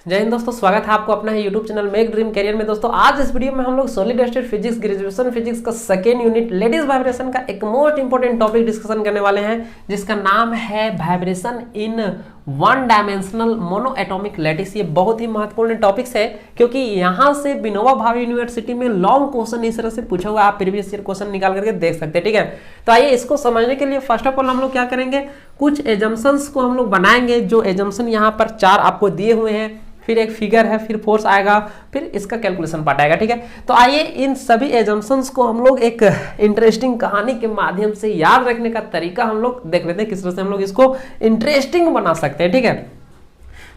जय हिंद दोस्तों, स्वागत है आपको अपना YouTube channel Make Dream Career में। दोस्तों आज इस वीडियो में हम लोग solid state physics graduation physics का सेकेंड यूनिट लेडीज वाइब्रेशन का एक मोस्ट इंपोर्टेंट टॉपिक डिस्कशन करने वाले हैं, जिसका नाम है vibration in one dimensional mono atomic lattice. ये बहुत ही महत्वपूर्ण टॉपिक्स है क्योंकि यहाँ से विनोबा भावे यूनिवर्सिटी में लॉन्ग क्वेश्चन इस तरह से पूछा हुआ, आप प्रीवियस ईयर क्वेश्चन निकाल करके देख सकते हैं। ठीक है, तो आइए इसको समझने के लिए फर्स्ट ऑफ ऑल हम लोग क्या करेंगे, कुछ एजम्पशंस को हम लोग बनाएंगे। जो एजम्पशन यहाँ पर 4 आपको दिए हुए हैं, फिर एक फिगर है, फिर फोर्स आएगा, फिर इसका कैलकुलेशन पार्ट आएगा। ठीक है, तो आइए इन सभी एजम्पशंस को हम लोग एक इंटरेस्टिंग कहानी के माध्यम से याद रखने का तरीका हम लोग देख लेते हैं, किस तरह से हम लोग इसको इंटरेस्टिंग बना सकते हैं। ठीक है,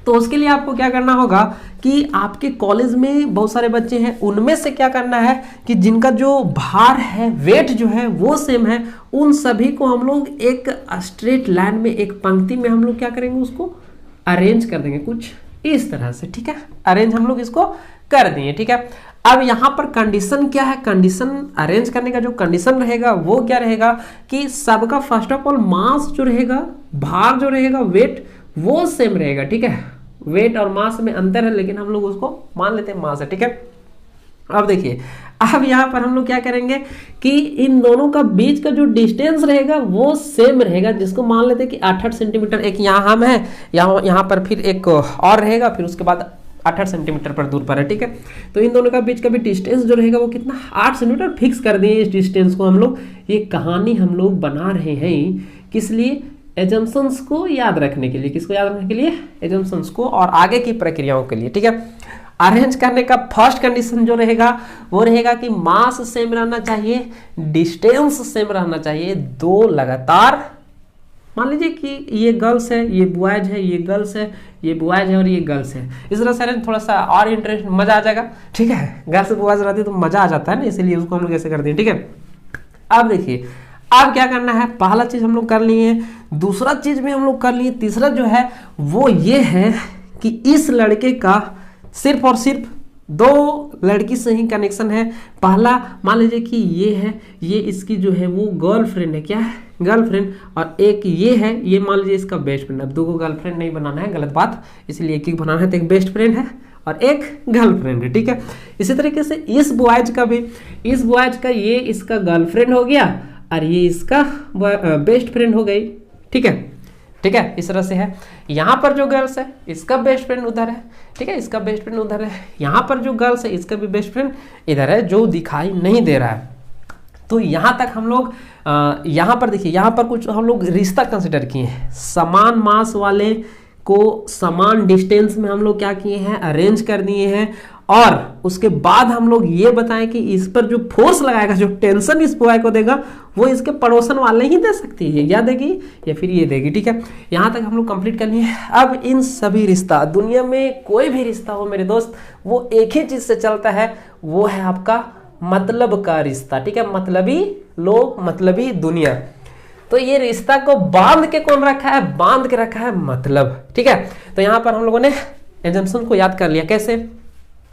तो उसके लिए आपको क्या करना होगा कि आपके कॉलेज में बहुत सारे बच्चे हैं, उनमें से क्या करना है कि जिनका जो भार है, वेट जो है वो सेम है, उन सभी को हम लोग एक स्ट्रेट लाइन में, एक पंक्ति में हम लोग क्या करेंगे, उसको अरेंज कर देंगे कुछ इस तरह से। ठीक है, अरेंज हम लोग इसको कर दिए। ठीक है, अब यहां पर कंडीशन क्या है, कंडीशन अरेंज करने का जो कंडीशन रहेगा वो क्या रहेगा कि सबका फर्स्ट ऑफ ऑल मास जो रहेगा, भार जो रहेगा, वेट वो सेम रहेगा। ठीक है, वेट और मास में अंतर है, लेकिन हम लोग उसको मान लेते हैं मास है। ठीक है, अब देखिए, अब यहां पर हम लोग क्या करेंगे कि इन दोनों का बीच का जो डिस्टेंस रहेगा वो सेम रहेगा, जिसको मान लेते हैं कि 8 सेंटीमीटर। एक यहाँ हम है, यहाँ पर फिर एक और रहेगा, फिर उसके बाद 8 सेंटीमीटर पर दूर पर है। ठीक है, तो इन दोनों का बीच का भी डिस्टेंस जो रहेगा वो कितना, 8 सेंटीमीटर फिक्स कर दिए इस डिस्टेंस को हम लोग। ये कहानी हम लोग बना रहे हैं किस लिए, एजम्पशंस को याद रखने के लिए। किसको याद रखने के लिए, एजम्पशंस को और आगे की प्रक्रियाओं के लिए। ठीक है, अरेंज करने का फर्स्ट कंडीशन जो रहेगा वो रहेगा कि मास सेम रहना चाहिए, डिस्टेंस सेम रहना चाहिए, 2 लगातार। मान लीजिए कि ये गर्ल्स है, ये बॉयज है, ये गर्ल्स है, ये बॉयज है और ये गर्ल्स है। इस तरह से अरेंज थोड़ा सा और इंटरेस्ट, मजा आ जाएगा। ठीक है, गर्ल्स बॉयज रहती है तो मजा आ जाता है ना, इसीलिए उसको हम लोग ऐसे करते हैं। ठीक है, अब देखिए, अब क्या करना है, पहला चीज हम लोग कर लिए, दूसरा चीज भी हम लोग कर लिए, तीसरा जो है वो ये है कि इस लड़के का सिर्फ और सिर्फ 2 लड़की से ही कनेक्शन है। पहला मान लीजिए कि ये है, ये इसकी जो है वो गर्लफ्रेंड है, क्या है, गर्लफ्रेंड, और एक ये है, ये मान लीजिए इसका बेस्ट फ्रेंड। अब 2 को गर्लफ्रेंड नहीं बनाना है, गलत बात, इसलिए एक बनाना है। तो एक बेस्ट फ्रेंड है और एक गर्लफ्रेंड है। ठीक है, इसी तरीके से इस बॉयज का भी, इस बॉयज का ये इसका गर्लफ्रेंड हो गया और ये इसका बेस्ट फ्रेंड हो गई। ठीक है, ठीक है, इस तरह से है। यहाँ पर जो गर्ल्स है इसका बेस्ट फ्रेंड उधर है। ठीक है, इसका बेस्ट फ्रेंड उधर है। यहाँ पर जो गर्ल्स है इसका भी बेस्ट फ्रेंड इधर है, जो दिखाई नहीं दे रहा है। तो यहाँ तक हम लोग यहाँ पर देखिए, यहाँ पर कुछ हम लोग रिश्ता कंसिडर किए हैं। समान मास वाले को समान डिस्टेंस में हम लोग क्या किए हैं, अरेंज कर दिए हैं। और उसके बाद हम लोग ये बताएं कि इस पर जो फोर्स लगाएगा, जो टेंशन इस बॉय को देगा, वो इसके पड़ोसन वाले ही दे सकती है, या देगी या फिर ये देगी। ठीक है, यहाँ तक हम लोग कंप्लीट कर लिए। अब इन सभी रिश्ता, दुनिया में कोई भी रिश्ता हो मेरे दोस्त, वो एक ही चीज से चलता है, वो है आपका मतलब का रिश्ता। ठीक है, मतलबी लोग, मतलबी दुनिया। तो ये रिश्ता को बांध के कौन रखा है, बांध के रखा है मतलब। ठीक है, तो यहाँ पर हम लोगों ने एजम्पशन को याद कर लिया। कैसे,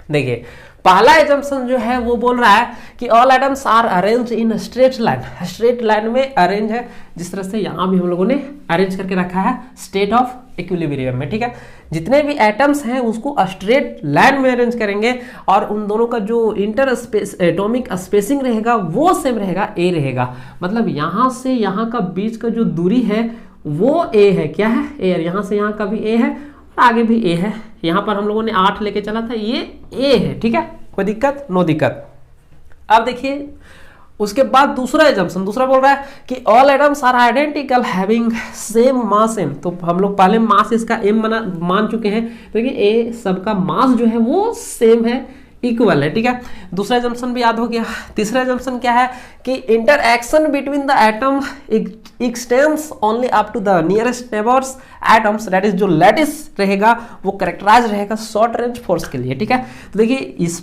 देखिए, पहला एजम्पशन जो है वो बोल रहा है कि all atoms are arrange in straight line. Straight line में अरेंज है, जिस तरह से यहाँ भी हम लोगों ने अरेंज करके रखा है स्टेट ऑफ इक्विलिब्रियम में। ठीक है, जितने भी एटम्स हैं उसको स्ट्रेट लाइन में अरेंज करेंगे और उन दोनों का जो इंटर एटॉमिक स्पेसिंग रहेगा वो सेम रहेगा, ए रहेगा। मतलब यहाँ से यहाँ का बीच का जो दूरी है वो ए है, क्या है, ए। यहाँ से यहाँ का भी ए है, आगे भी ए है। यहाँ पर हम लोगों ने 8 लेके चला था, ये ए है। ठीक है, कोई दिक्कत, नो दिक्कत। अब देखिए, उसके बाद दूसरा एजम्पशन, दूसरा बोल रहा है कि all atoms are identical having same mass M. तो हम लोग पहले मास इसका एम मान चुके हैं, तो देखिए ए सबका मास जो है वो सेम है, इक्वल है। ठीक है, दूसरा एजम्पशन भी याद हो गया। तीसरा एजम्पशन क्या है कि interaction between the atom extends only up to the nearest neighbours atoms, that is जो लैटिस रहेगा वो कैरेक्टराइज रहेगा शॉर्ट रेंज फोर्स के लिए। ठीक है, तो देखिए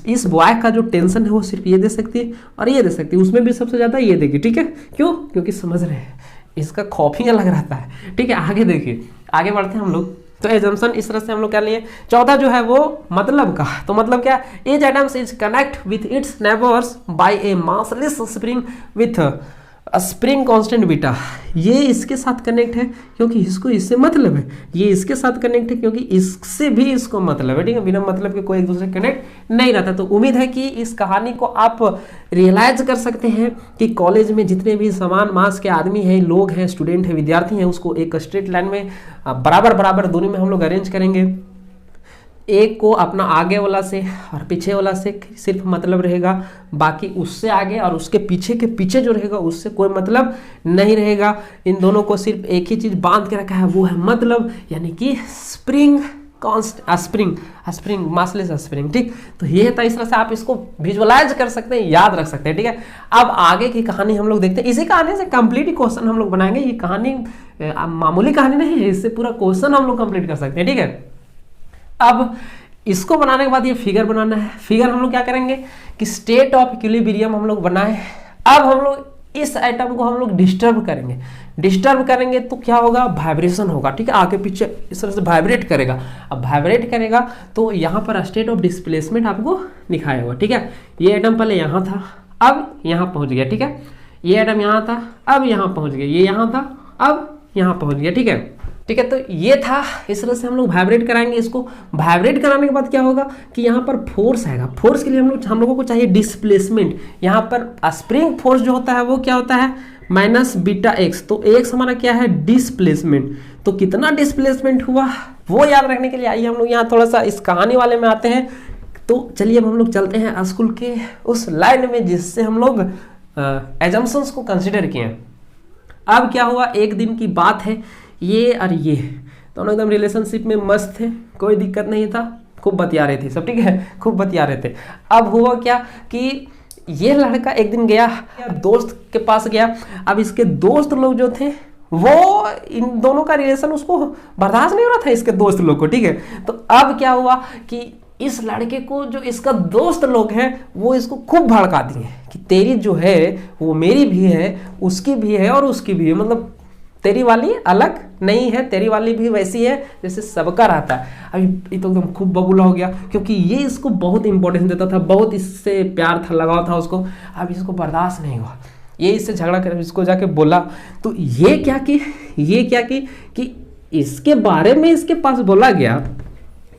इस बॉय का जो टेंशन है वो सिर्फ ये दे सकती है और ये दे सकती है, उसमें भी सबसे ज्यादा ये देगी। ठीक है, क्यों, क्योंकि समझ रहे हैं इसका खौफ ही अलग रहता है। ठीक है, आगे देखिए, आगे बढ़ते हैं हम लोग। तो एजम्पशन इस तरह से हम लोग कर लिए। 14 जो है वो मतलब का, तो मतलब क्या, each atoms is connect with its neighbors by a massless spring with spring constant beta, ये इसके साथ कनेक्ट है क्योंकि इसको इससे मतलब है, ये इसके साथ कनेक्ट है क्योंकि इससे भी इसको मतलब है, ठीक है। बिना मतलब के कोई एक दूसरे कनेक्ट नहीं रहता। तो उम्मीद है कि इस कहानी को आप रियलाइज कर सकते हैं कि कॉलेज में जितने भी समान मास के आदमी हैं, लोग हैं, स्टूडेंट हैं, विद्यार्थी हैं, उसको एक स्ट्रेट लाइन में बराबर बराबर दोनों में हम लोग अरेंज करेंगे। एक को अपना आगे वाला से और पीछे वाला से सिर्फ मतलब रहेगा, बाकी उससे आगे और उसके पीछे के पीछे जो रहेगा उससे कोई मतलब नहीं रहेगा। इन दोनों को सिर्फ एक ही चीज बांध के रखा है, वो है मतलब, यानी कि स्प्रिंग स्प्रिंग मासलेस स्प्रिंग, ठीक। तो ये था, इस तरह से आप इसको विजुअलाइज कर सकते हैं, याद रख सकते हैं, ठीक है। अब आगे की कहानी हम लोग देखते हैं। इसी कहानी से कंप्लीट क्वेश्चन हम लोग बनाएंगे। ये कहानी मामूली कहानी नहीं है, इससे पूरा क्वेश्चन हम लोग कंप्लीट कर सकते हैं, ठीक है। अब इसको बनाने के बाद ये फिगर बनाना है। फिगर हम लोग क्या करेंगे कि स्टेट ऑफ इक्विलिब्रियम हम लोग बनाए। अब हम लोग इस आइटम को हम लोग डिस्टर्ब करेंगे तो क्या होगा, वाइब्रेशन होगा, ठीक है। आगे पीछे इस तरह से वाइब्रेट करेगा। अब वाइब्रेट करेगा तो यहाँ पर स्टेट ऑफ डिस्प्लेसमेंट आपको दिखाएगा, ठीक है। ये आइटम पहले यहाँ था, अब यहाँ पहुँच गया, ठीक है। ये आइटम यहाँ था, अब यहाँ पहुँच गया। ये यहाँ था, अब यहाँ पहुँच गया, ठीक है। ठीक है, तो ये था। इस तरह से हम लोग वाइब्रेट कराएंगे। इसको वाइब्रेट कराने के बाद क्या होगा कि यहाँ पर फोर्स आएगा। फोर्स के लिए हम लोगों को चाहिए डिस्प्लेसमेंट। यहाँ पर स्प्रिंग फोर्स जो होता है वो क्या होता है, माइनस बीटा एक्स। तो एक्स हमारा क्या है, डिस्प्लेसमेंट। तो कितना डिस्प्लेसमेंट हुआ वो याद रखने के लिए आइए हम लोग यहाँ थोड़ा सा इस कहानी वाले में आते हैं। तो चलिए अब हम लोग चलते हैं स्कूल के उस लाइन में जिससे हम लोग एजम्पशंस को कंसिडर किए। अब क्या हुआ, एक दिन की बात है, ये और ये दोनों एकदम रिलेशनशिप में मस्त थे, कोई दिक्कत नहीं था, खूब बतिया रहे थे सब, ठीक है, खूब बतिया रहे थे। अब हुआ क्या कि ये लड़का एक दिन गया दोस्त के पास गया। अब इसके दोस्त लोग जो थे वो इन दोनों का रिलेशन उसको बर्दाश्त नहीं हो रहा था, इसके दोस्त लोग को, ठीक है। तो अब क्या हुआ कि इस लड़के को जो इसका दोस्त लोग हैं वो इसको खूब भड़का दिए कि तेरी जो है वो मेरी भी है, उसकी भी है और उसकी भी है, मतलब तेरी वाली अलग नहीं है, तेरी वाली भी वैसी है जैसे सबका रहता है। अभी ये तो एकदम खूब बबूला हो गया क्योंकि ये इसको बहुत इंपॉर्टेंस देता था, बहुत इससे प्यार था, लगाव था उसको। अब इसको बर्दाश्त नहीं हुआ, ये इससे झगड़ा कर इसको जाके बोला। तो ये क्या कि इसके बारे में इसके पास बोला गया,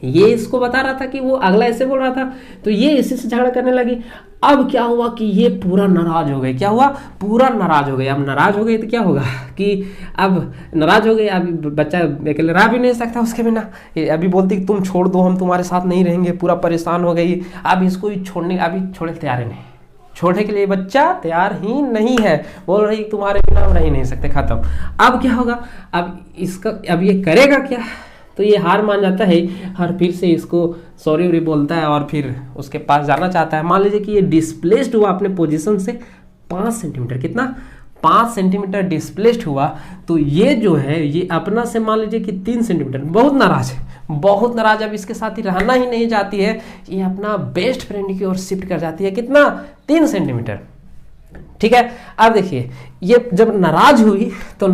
ये इसको बता रहा था कि वो अगला ऐसे बोल रहा था, तो ये इसी से झगड़ा करने लगी। अब क्या हुआ कि ये पूरा नाराज हो गए। क्या हुआ, पूरा नाराज हो गए। अब नाराज हो गए तो क्या होगा कि अब नाराज हो गए, अभी बच्चा अकेले रह भी नहीं सकता उसके बिना। अभी बोलती कि तुम छोड़ दो, हम तुम्हारे साथ नहीं रहेंगे, पूरा परेशान हो गई। अब इसको छोड़ने, अभी छोड़ने तैयार ही नहीं, छोड़ने के लिए बच्चा तैयार ही नहीं है, बोल रही तुम्हारे बिना रह ही नहीं सकते, खत्म। अब क्या होगा, अब ये करेगा क्या, तो ये हार मान जाता है और फिर से इसको सॉरी बोलता है और फिर उसके पास जाना चाहता है। मान लीजिए कि ये डिस्प्लेस्ड हुआ अपने पोजीशन से 5 सेंटीमीटर, कितना, 5 सेंटीमीटर डिस्प्लेस्ड हुआ। तो ये जो है ये अपना से मान लीजिए कि 3 सेंटीमीटर, बहुत नाराज है, बहुत नाराज। अब इसके साथ ही रहना ही नहीं चाहती है, ये अपना बेस्ट फ्रेंड की ओर शिफ्ट कर जाती है, कितना, 3 सेंटीमीटर, ठीक है। अब देखिए ये जब नाराज हुई तो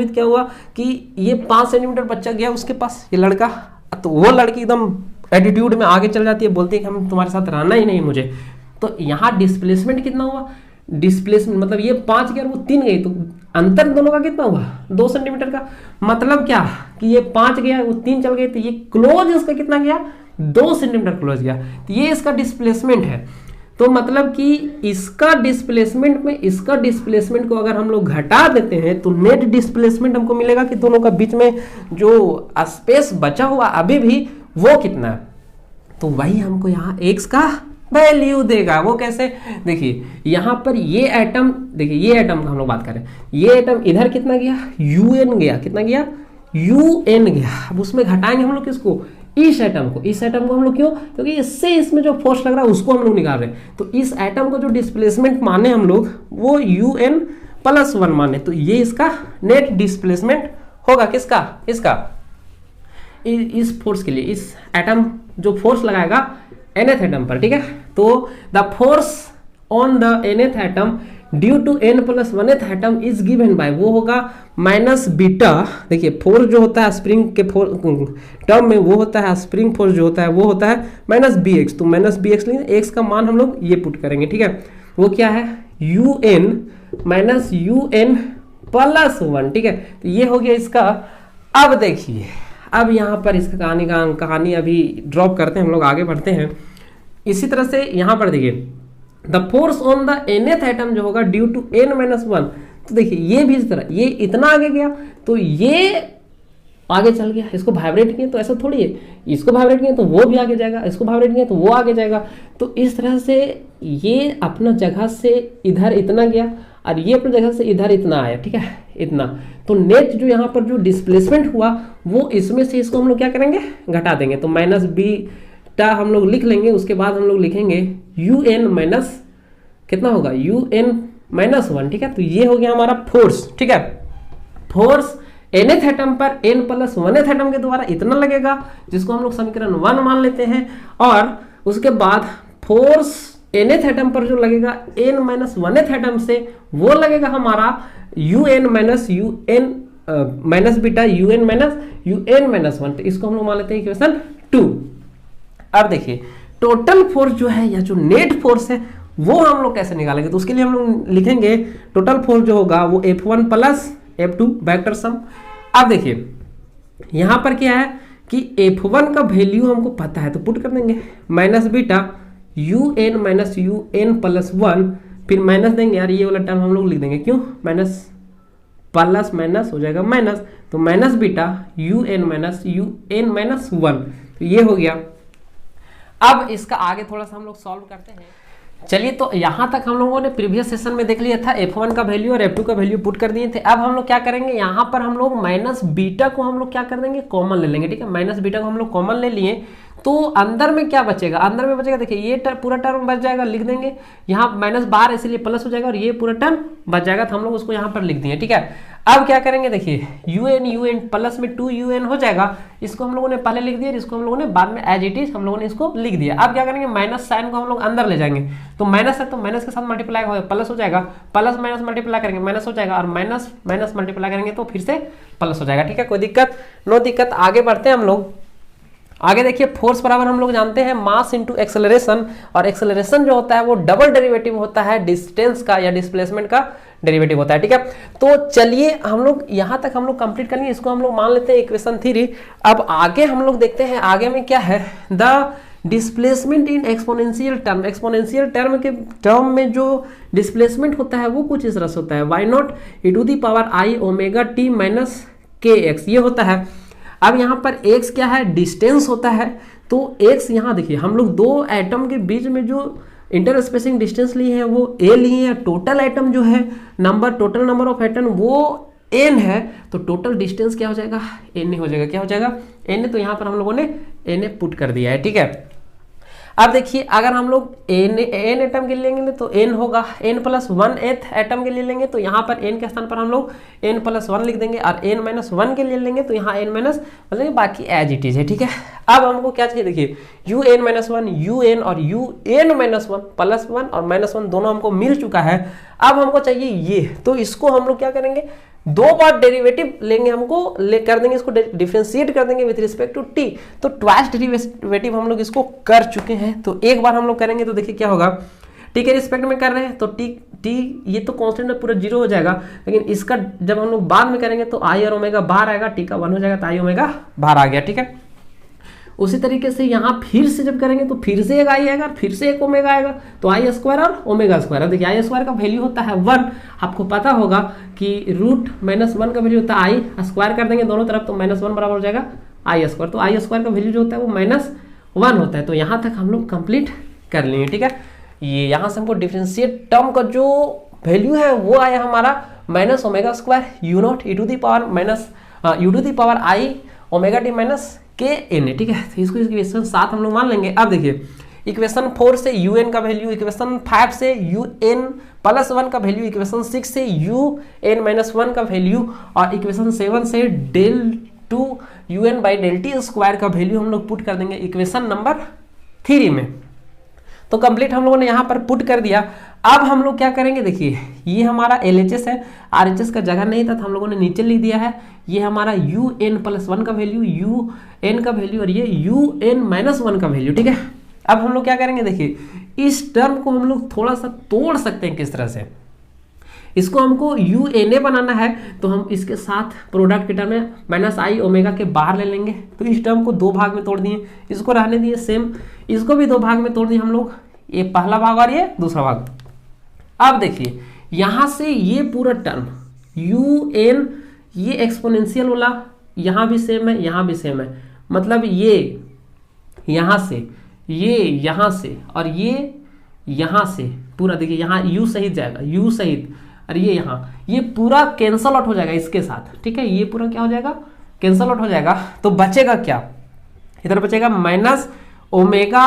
क्या हुआ कि ये 5 सेंटीमीटर बच्चा गया उसके पास, ये लड़का, तो वो लड़की एकदम एटीट्यूड में आगे चल जाती है, बोलती है कि हम तुम्हारे साथ रहना ही नहीं मुझे। तो यहाँ डिस्प्लेसमेंट कितना हुआ, डिस्प्लेसमेंट मतलब ये 5 गया और वो 3 गई, तो अंतर दोनों का कितना हुआ, 2 सेंटीमीटर का। मतलब क्या कि ये 5 गया वो 3 चल गए, तो ये क्लोज इसका कितना गया, 2 सेंटीमीटर क्लोज गया। तो ये इसका डिस्प्लेसमेंट है। तो मतलब कि इसका डिस्प्लेसमेंट में इसका डिस्प्लेसमेंट को अगर हम लोग घटा देते हैं तो नेट डिस्प्लेसमेंट हमको मिलेगा कि दोनों का बीच में जो स्पेस बचा हुआ अभी भी वो कितना है। तो वही हमको यहाँ x का वैल्यू देगा। वो कैसे, देखिए यहाँ पर ये एटम, देखिए ये एटम का हम लोग बात करें, ये एटम इधर कितना गया, un गया, कितना गया, un गया। अब उसमें घटाएंगे हम लोग किसको, इस एटम को हम लोग क्यों, क्योंकि इससे इसमें जो फोर्स लग रहा है उसको हम लोग निकाल रहे हैं। तो इस एटम को जो डिस्प्लेसमेंट माने हम लोग वो un+1 माने, तो ये इसका नेट डिस्प्लेसमेंट होगा, किसका, इसका, इस फोर्स के लिए, इस एटम जो फोर्स लगाएगा nth एटम पर, ठीक है। तो the force on the nth atom due to n+1th atom is given by, वो होगा माइनस बीटा। देखिए फोर्स जो होता है स्प्रिंग के टर्म में वो होता है, स्प्रिंग फोर्स जो होता है वो होता है -bx। तो -bx लेंगे, x का मान हम लोग ये पुट करेंगे, ठीक है। वो क्या है, U N minus U N plus 1, ठीक है। तो ये हो गया इसका। अब देखिए, अब यहाँ पर इसका कहानी अभी ड्रॉप करते हैं, हम लोग आगे बढ़ते हैं। इसी तरह से यहाँ पर देखिए, the force on the nth atom जो होगा ड्यू टू n माइनस 1। तो देखिए ये भी इस तरह, ये इतना आगे गया तो ये आगे चल गया, इसको वाइब्रेट किए तो ऐसा थोड़ी है, इसको वाइब्रेट किए तो वो भी आगे जाएगा, इसको वाइब्रेट किए तो वो आगे जाएगा। तो इस तरह से ये अपना जगह से इधर इतना गया और ये अपनी जगह से इधर इतना आया, ठीक है, इतना। तो नेट जो यहाँ पर जो डिस्प्लेसमेंट हुआ वो इसमें से इसको हम लोग क्या करेंगे, घटा देंगे। तो माइनस बीटा हम लोग लिख लेंगे, उसके बाद हम लोग लिखेंगे यू एन माइनस कितना होगा, यू एन माइनस 1, ठीक है। तो ये हो गया हमारा फोर्स, ठीक है। फोर्स nth एटम पर n प्लस 1th एटम के द्वारा इतना लगेगा, जिसको हम लोग समीकरण 1 मान लेते हैं। और उसके बाद फोर्स nth एटम पर जो लगेगा n माइनस 1th एटम से, वो लगेगा हमारा U N minus U N minus beta U N minus 1। तो इसको हम लोग मान लेते हैं इक्वेशन 2। अब देखिए टोटल फोर्स जो है या जो नेट फोर्स है वो हम लोग कैसे निकालेंगे। तो उसके लिए हम लोग लिखेंगे टोटल फोर्स जो होगा वो F1 plus F2 vector sum. अब देखिए यहां पर क्या है कि F1 का वैल्यू हमको पता है तो पुट कर देंगे, minus beta U N minus U N plus 1, फिर माइनस देंगे यार, ये वाला टर्म हम लोग लिख देंगे, क्यों, माइनस प्लस माइनस हो जाएगा माइनस, तो minus beta U N minus 1। तो ये हो गया। अब इसका आगे थोड़ा सा हम लोग सॉल्व करते हैं। चलिए, तो यहाँ तक हम लोगों ने प्रीवियस सेशन में देख लिया था, F1 का वैल्यू और F2 का वैल्यू पुट कर दिए थे। अब हम लोग क्या करेंगे, यहाँ पर हम लोग माइनस बीटा को हम लोग क्या कर देंगे, कॉमन ले लेंगे, ठीक है। माइनस बीटा को हम लोग कॉमन ले लिए तो अंदर में क्या बचेगा, अंदर में बचेगा देखिए ये पूरा टर्म बच जाएगा, लिख देंगे यहाँ माइनस बार इसलिए प्लस हो जाएगा और ये पूरा टर्म बच जाएगा, तो हम लोग उसको यहाँ पर लिख दिए, ठीक है। अब क्या करेंगे देखिए यू एन प्लस में 2un हो जाएगा, इसको हम लोगों ने पहले लिख दिया, इसको हम लोगों ने बाद में एज इट इज हम लोगों ने इसको लिख दिया। अब क्या करेंगे, माइनस साइन को हम लोग अंदर ले जाएंगे, तो माइनस है तो माइनस के साथ मल्टीप्लाई होगा प्लस हो जाएगा, प्लस माइनस मल्टीप्लाई करेंगे माइनस हो जाएगा, और माइनस माइनस मल्टीप्लाई करेंगे तो फिर से प्लस हो जाएगा, ठीक है। कोई दिक्कत, नो दिक्कत। आगे बढ़ते हैं हम लोग। आगे देखिए फोर्स बराबर हम लोग जानते हैं मास इनटू एक्सेलरेशन, और एक्सेलरेशन जो होता है वो डबल डेरिवेटिव होता है डिस्टेंस का या डिस्प्लेसमेंट का डेरिवेटिव होता है, ठीक है। तो चलिए हम लोग यहाँ तक हम लोग कंप्लीट करेंगे, इसको हम लोग मान लेते हैं इक्वेशन 3। अब आगे हम लोग देखते हैं आगे में क्या है, the displacement in exponential term. Exponential term में जो डिस्प्लेसमेंट होता है वो कुछ इस तरह से होता है, Y naught E to the power I omega T minus K X, ये होता है। अब यहाँ पर x क्या है, डिस्टेंस होता है, तो x यहाँ देखिए हम लोग दो एटम के बीच में जो इंटर स्पेसिंग डिस्टेंस लिए हैं वो a लिए हैं, टोटल एटम जो है टोटल नंबर ऑफ एटम वो n है, तो टोटल डिस्टेंस क्या हो जाएगा, n हो जाएगा, क्या हो जाएगा n। तो यहाँ पर हम लोगों ने n पुट कर दिया है, ठीक है। अब देखिए अगर हम लोग n एटम के लिए लेंगे तो n होगा, n प्लस 1th एटम के लिए लेंगे तो यहाँ पर n के स्थान पर हम लोग n प्लस 1 लिख देंगे, और n माइनस 1 के लिए लेंगे तो यहाँ n माइनस मतलब बाकी एज इट इज है, ठीक है। अब हमको क्या चाहिए देखिए U N minus 1 U N और यू एन माइनस 1 प्लस 1 और माइनस 1 दोनों हमको मिल चुका है। अब हमको चाहिए ये, तो इसको हम लोग क्या करेंगे, दो बार डेरिवेटिव लेंगे, हमको कर देंगे, इसको डिफरेंशिएट कर देंगे विद रिस्पेक्ट टू टी। तो ट्वाइस डेरिवेटिव हम लोग इसको कर चुके हैं, तो एक बार हम लोग करेंगे तो देखिए क्या होगा, टी के रिस्पेक्ट में कर रहे हैं तो टी ये तो कांस्टेंट है पूरा 0 हो जाएगा, लेकिन इसका जब हम लोग बाद में करेंगे तो आई और ओमेगा बाहर आएगा, टी का 1 हो जाएगा तो आई ओमेगा बाहर आ गया, ठीक है। उसी तरीके से यहाँ फिर से जब करेंगे तो फिर से एक आई आएगा, फिर से एक ओमेगा आएगा, तो आई स्क्वायर और ओमेगा स्क्वायर। देखिए आई स्क्वायर का वैल्यू होता है 1, आपको पता होगा कि रूट माइनस 1 का वैल्यू होता है आई, स्क्वायर कर देंगे दोनों तरफ तो माइनस 1 बराबर हो जाएगा आई स्क्वायर। तो आई स्क्वायर का वैल्यू जो होता है वो माइनस 1 होता है। तो यहाँ तक हम लोग कंप्लीट कर लिए, ठीक है। ये यहाँ से हमको डिफरेंशिएट टर्म का जो वैल्यू है वो आया हमारा minus omega square U naught E to the power minus U to the power I omega T minus K N, ठीक है। तो इसको इक्वेशन 7 हम लोग मान लेंगे। अब देखिए इक्वेशन 4 से यू एन का वैल्यू, इक्वेशन 5 से यू एन प्लस 1 का वैल्यू, इक्वेशन 6 से यू एन माइनस 1 का वैल्यू, और इक्वेशन 7 से del 2 U N by del T square का वैल्यू हम लोग पुट कर देंगे इक्वेशन नंबर 3 में। तो कंप्लीट हम लोगों ने यहाँ पर पुट कर दिया। अब हम लोग क्या करेंगे देखिए ये हमारा LHS है, RHS का जगह नहीं था तो हम लोगों ने नीचे लिख दिया है, ये हमारा यू एन प्लस 1 का वैल्यू, यू एन का वैल्यू, और ये यू एन माइनस 1 का वैल्यू, ठीक है। अब हम लोग क्या करेंगे देखिए इस टर्म को हम लोग थोड़ा सा तोड़ सकते हैं। किस तरह से? इसको हमको UNA बनाना है तो हम इसके साथ प्रोडक्ट के टर्म में माइनस आई ओमेगा के बाहर ले लेंगे। तो इस टर्म को दो भाग में तोड़ दिए, इसको रहने दिए सेम, इसको भी दो भाग में तोड़ दिए हम लोग, ये पहला भाग और ये दूसरा भाग। अब देखिए यहां से ये पूरा टर्म UN, ये एक्सपोनेंशियल वाला यहां भी सेम है, यहां भी सेम है, मतलब ये यहां से, ये यहां से और ये यहां से पूरा देखिए यहाँ U सहित जाएगा, U सहित, और ये यहाँ ये पूरा कैंसल आउट हो जाएगा इसके साथ। ठीक है, ये पूरा क्या हो जाएगा? कैंसल आउट हो जाएगा। तो बचेगा क्या? इधर बचेगा माइनस ओमेगा,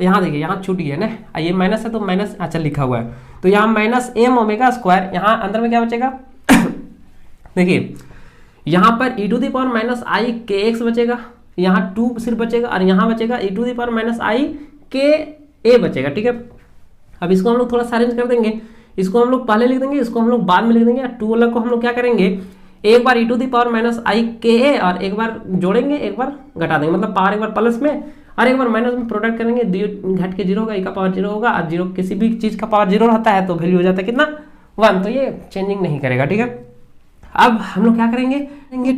यहाँ देखिए यहाँ छूट गया ना, ये माइनस है तो माइनस, अच्छा लिखा हुआ है, तो यहाँ माइनस एम ओमेगा स्क्वायर, यहाँ अंदर में क्या बचेगा? देखिए यहाँ पर e to the power minus I K X बचेगा, यहाँ 2 सिर्फ बचेगा, और यहाँ बचेगा e to the power minus I K A बचेगा। ठीक है, अब इसको हम लोग थोड़ा सा अरेंज कर देंगे, इसको हम लोग पहले लिख देंगे, इसको हम लोग बाद में लिख देंगे। 2 वाला को हम लोग क्या करेंगे, एक बार e to the power minus I K A और एक बार जोड़ेंगे, एक बार घटा देंगे, मतलब पावर एक बार प्लस में और एक बार माइनस में प्रोडक्ट करेंगे, घट के 0 होगा, e का पावर 0 होगा, और 0 किसी भी चीज का पावर 0 रहता है तो वैल्यू हो जाता है कितना? 1, तो ये चेंजिंग नहीं करेगा। ठीक है, अब हम लोग क्या करेंगे,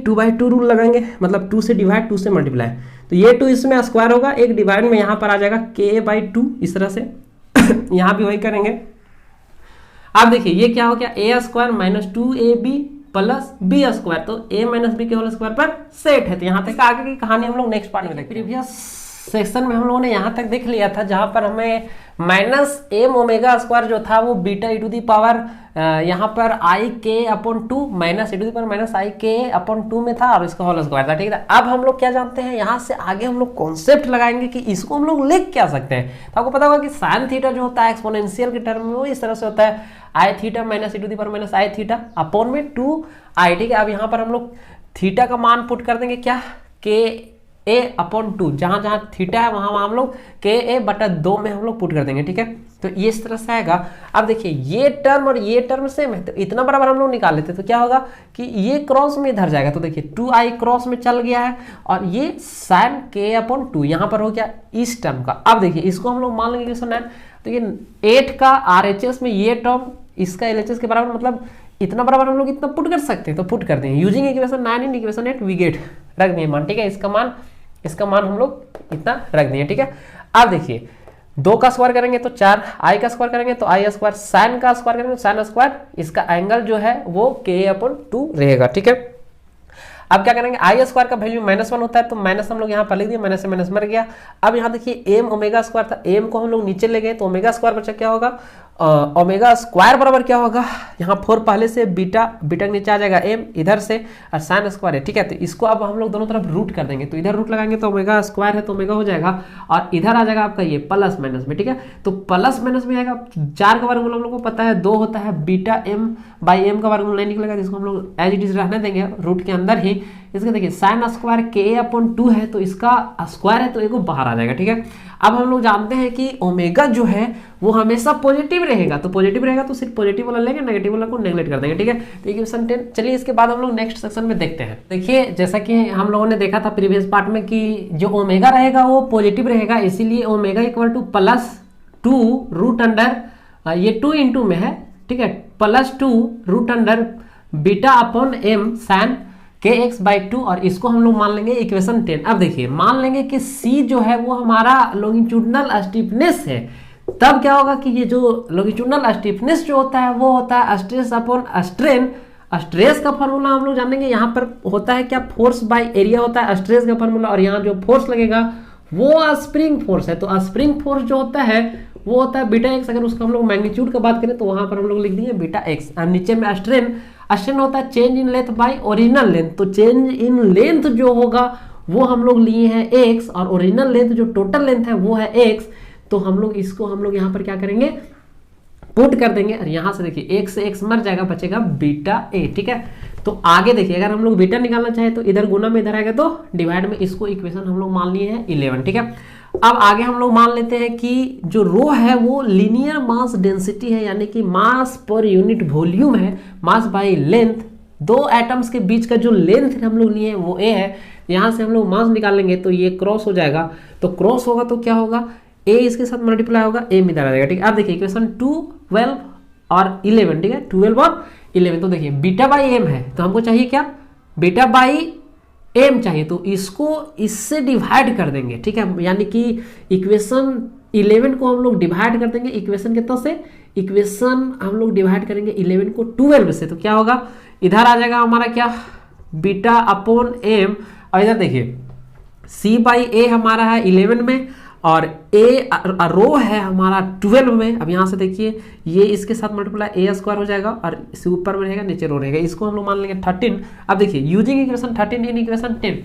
2/2 रूल लगाएंगे, मतलब 2 से डिवाइड 2 से मल्टीप्लाई, तो ये 2 इसमें स्क्वायर होगा, एक डिवाइड में यहाँ पर आ जाएगा k/2 इस तरह से। यहाँ भी वही करेंगे। अब देखिए ये क्या हो गया, a square minus 2ab plus B square, तो a माइनस बी के होल स्क्वायर पर सेट है। तो यहाँ तक आगे की कहानी हम लोग नेक्स्ट पार्ट में देखेंगे। प्रीवियस सेक्शन में हम लोगों ने यहाँ तक देख लिया था, जहाँ पर हमें माइनस एम ओमेगा स्क्वायर जो था वो beta e to the power यहाँ पर I K upon 2 minus e to the power minus I K upon 2 में था और इसका होल स्क्वायर था। ठीक है, अब हम लोग क्या जानते हैं, यहाँ से आगे हम लोग कॉन्सेप्ट लगाएंगे कि इसको हम लोग लिख क्या सकते हैं। तो आपको पता होगा कि साइन थीटा जो होता है एक्सपोनेंशियल के टर्म में वो इस तरह से होता है, I theta minus e to the power minus I theta upon में 2i। ठीक है, अब यहाँ पर हम लोग थीटा का मान पुट कर देंगे, क्या, के a अपॉन 2, जहां जहां थीटा है वहां हम लोग के a बटा 2 में हम लोग पुट कर देंगे। ठीक है, तो ये इस तरह से आएगा। अब देखिए ये टर्म और ये टर्म सेम है, तो इतना बराबर हम लोग निकाल लेते, तो क्या होगा कि ये क्रॉस में इधर जाएगा, तो देखिए 2i क्रॉस में चल गया है, और ये साइन k अपॉन 2 यहाँ पर हो गया इस टर्म का। अब देखिए इसको हम लोग मान लेंगे कि सुना, तो ये 8 का RHS में ये टर्म इसका LHS के बराबर, मतलब इतना बराबर हम लोग इतना पुट कर सकते हैं, तो पुट कर देंगे using equation 9 in equation 8 we get, रख दिए मान। ठीक है, इसका मान हम लोग इतना रख दिए। ठीक है, अब देखिए 2 का स्क्वायर करेंगे तो 4, i का स्क्वायर करेंगे तो i स्क्वायर, साइन का स्क्वायर करेंगे तो साइन स्क्वायर, इसका एंगल जो है वो k अपॉन 2 रहेगा। ठीक है, अब क्या करेंगे, आई स्क्वायर का वैल्यू -1 होता है, तो माइनस हम लोग यहाँ पर लिख दिए, माइनस से माइनस मर गया। अब यहाँ देखिए एम ओमेगा स्क्वायर था, एम को हम लोग नीचे ले गए तो ओमेगा स्क्वायर बचा, क्या होगा, ओमेगा स्क्वायर बराबर क्या होगा, यहाँ 4 पहले से बीटा के नीचे आ जाएगा एम इधर से, और साइन स्क्वायर है। ठीक है, तो इसको अब हम लोग दोनों तरफ रूट कर देंगे, तो इधर रूट लगाएंगे तो ओमेगा स्क्वायर है तो ओमेगा हो जाएगा, और इधर आ जाएगा आपका ये प्लस माइनस में। ठीक है, तो प्लस माइनस में आएगा, 4 का वर्गमूल हम लोग को पता है 2 होता है, बीटा एम बाई एम का वर्गमूल नहीं निकलेगा, इसको हम लोग एज इट इज रहने देंगे रूट के अंदर ही। इसका देखिए साइन स्क्वायर के अपॉन 2 है, तो इसका स्क्वायर है तो एक बाहर आ जाएगा। ठीक है, अब हम लोग जानते हैं कि ओमेगा जो है वो हमेशा पॉजिटिव रहेगा, तो पॉजिटिव रहेगा तो सिर्फ पॉजिटिव वाला लेंगे, नेगेटिव वाला को नेगलेक्ट कर देंगे। ठीक है, तो इक्वेशन 10, चलिए इसके बाद हम लोग नेक्स्ट सेक्शन में देखते हैं। देखिए जैसा कि हम लोगों ने देखा था प्रीवियस पार्ट में कि जो ओमेगा रहेगा वो पॉजिटिव रहेगा, इसीलिए omega equal to +2 root under, ये 2 इंटू में है। ठीक है, +2 root under beta upon M sine kx/2, और इसको हम लोग मान लेंगे इक्वेशन 10। अब देखिए मान लेंगे कि C जो है वो हमारा लॉन्गिट्यूडनल स्टीफनेस है, तब क्या होगा कि ये जो लॉन्गिट्यूडनल स्टीफनेस जो होता है वो होता है स्ट्रेस अपॉन स्ट्रेन। स्ट्रेस का फॉर्मूला हम लोग जानेंगे, यहाँ पर होता है क्या, फोर्स बाय एरिया होता है स्ट्रेस का फॉर्मूला, और यहाँ जो फोर्स लगेगा वो स्प्रिंग फोर्स है, तो स्प्रिंग फोर्स जो होता है वो होता है बीटा एक्स। अगर उसका हम लोग मैग्नीट्यूड का बात करें तो वहां पर हम लोग लिख दिए बीटा एक्स, और नीचे में स्ट्रेन होता है change in length bye original length, तो चेंज इन लेंथ जो होगा वो हम लोग लिए हैं एक्स, और ओरिजिनल लेंथ जो टोटल लेंथ है वो है एक्स। तो हम लोग इसको हम लोग यहाँ पर क्या करेंगे, पुट कर देंगे, और यहाँ से देखिए एक्स से एक्स मर जाएगा, बचेगा बीटा ए। ठीक है, तो आगे देखिए अगर हम लोग बीटा निकालना चाहे तो इधर गुना में इधर आएगा तो डिवाइड में, इसको इक्वेशन हम लोग मान लिए हैं 11। ठीक है, अब आगे हम लोग मान लेते हैं कि जो रो है वो लीनियर मास डेंसिटी है, यानी कि मास पर यूनिट वॉल्यूम है, मास बाय लेंथ। 2 एटम्स के बीच का जो लेंथ हम लोग लिए हैं वो ए है, यहाँ से हम लोग मास निकालेंगे तो ये क्रॉस हो जाएगा, तो क्रॉस होगा तो क्या होगा, ए इसके साथ मल्टीप्लाई होगा, एम इधर आ जाएगा, ठीक है। अब देखिए इक्वेशन 2, 12 और 11, ठीक है, 12 और 11। तो देखिए बीटा बाई एम है, तो हमको चाहिए क्या, बीटा बाई एम चाहिए, तो इसको इससे डिवाइड कर देंगे, ठीक है। यानी कि इक्वेशन 11 को हम लोग डिवाइड कर देंगे इक्वेशन कितना से, इक्वेशन हम लोग डिवाइड करेंगे 11 को 12 से, तो क्या होगा, इधर आ जाएगा हमारा क्या, बीटा अपॉन एम, और इधर देखिए सी बाई ए हमारा है 11 में, और ए रो है हमारा 12 में। अब यहाँ से देखिए ये इसके साथ मल्टीप्लाई ए स्क्वायर हो जाएगा, और इसे ऊपर में रहेगा नीचे रो रहेगा, इसको हम लोग मान लेंगे 13। अब देखिए यूजिंग इक्वेशन 13 इन इक्वेशन 10,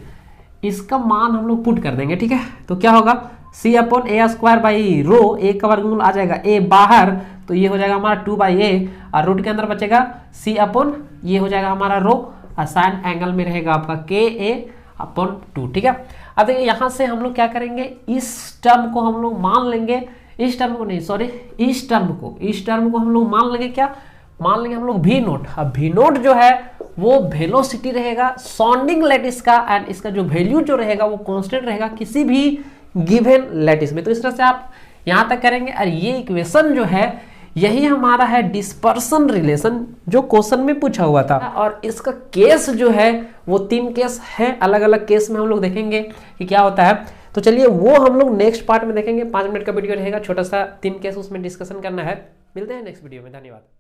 इसका मान हम लोग पुट कर देंगे, ठीक है। तो क्या होगा, C upon A square by rho, A का वर्गमूल आ जाएगा ए बाहर, तो ये हो जाएगा हमारा 2 बाई ए, और रूट के अंदर बचेगा सी अपॉन, ये हो जाएगा हमारा रो, और साइन एंगल में रहेगा आपका के ए अपॉन 2, ठीक है। अब देखिए यहाँ से हम लोग क्या करेंगे, इस टर्म को हम लोग मान लेंगे, इस टर्म को नहीं, सॉरी इस टर्म को हम लोग मान लेंगे, क्या मान लेंगे हम लोग, वी नोट। अब वी नोट जो है वो वेलोसिटी रहेगा साउंडिंग लैटिस का, एंड इसका जो वैल्यू जो रहेगा वो कांस्टेंट रहेगा किसी भी गिवन लैटिस में। तो इस तरह से आप यहाँ तक करेंगे, और ये इक्वेशन जो है यही हमारा है डिस्पर्सन रिलेशन जो क्वेश्चन में पूछा हुआ था, और इसका केस जो है वो 3 केस है, अलग अलग केस में हम लोग देखेंगे कि क्या होता है। तो चलिए वो हम लोग नेक्स्ट पार्ट में देखेंगे, 5 मिनट का वीडियो रहेगा, छोटा सा 3 केस उसमें डिस्कशन करना है। मिलते हैं नेक्स्ट वीडियो में, धन्यवाद।